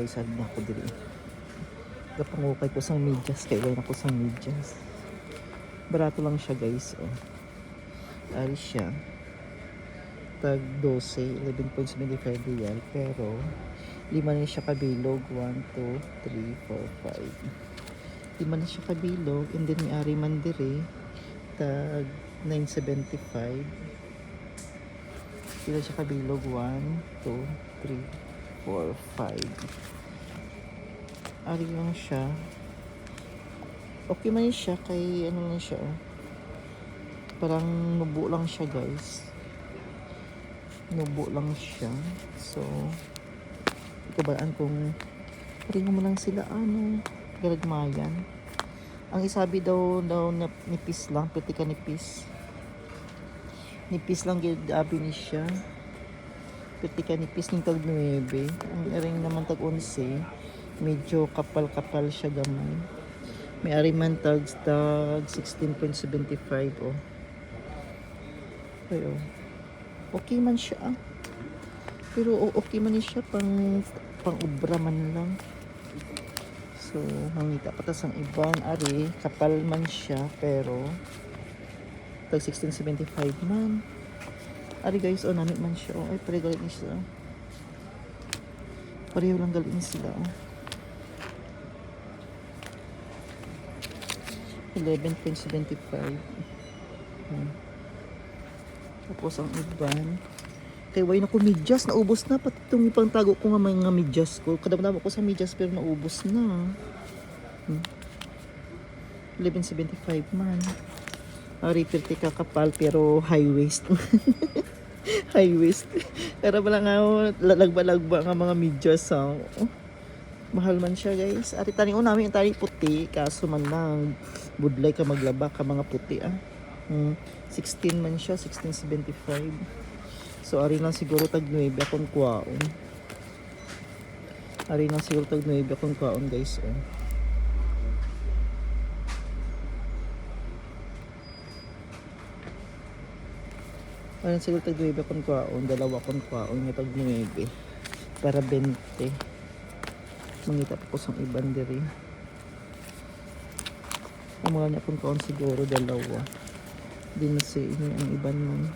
guys, sad na ako diri. Kapangukay ko sang medyas, kaya na ko sang medyas. Barato lang siya guys, oh. Ari siya. Tag 12, 11.75 real, pero lima na siya kabilog. 1, 2, 3, 4, 5. Lima na siya kabilog, and then may ari man diri. Tag 9.75. Sila siya kabilog. 1, 2, 3, 4, 5. Ari lang siya. Okay man siya, kay ano lang siya, oh. Parang nubo lang siya guys. Nubo lang siya. So, ikabaan kung paringo mo lang sila, ano, galagmayan. Ang isabi daw na nipis lang, pati ka nipis. Nipis lang ginabi ni siya. Pati ka nipis ng tag 9. Ang ring naman tag 11. Medyo kapal-kapal siya gamay. May ari man tag 16.75, oh. Okay, oh. Okay man siya, ah. Pero okay man siya pang ubra man lang. So, mangita patas ang ibang ari, kapal man siya, pero tag 16.75 man. Ari guys, oh, namit man siya, oh. Ay, pare galit niya sila. Pareho lang galit niya sila, oh. 11.75. Tapos ang iban, kay way na ko medyas, naubos na. Pati itong ipang tago ko nga mga medyas ko. Kadam-dam ako sa medyas pero naubos na. 11.75 man. Refill ka kapal pero high waist. High waist. Pero wala nga lagba-lagba nga mga medyas. Oh. Mahal man siya guys. Ari tani namin yung tani puti. Kaso man lang budlay ka maglaba ka mga puti, ah. 16 man siya, 16.75. So ari lang siguro tag 9 akong kuwaon. Ari lang siguro tag 9 akong kuwaon guys, oh. Ari siguro tag 9 akong kuwaon, dalawa akong kuwaon nga tag 9 para 20. Mangita pa ko sang iban diri. Ang mga niya akong kuwaon siguro dalawa. Di na si ini ang iban man.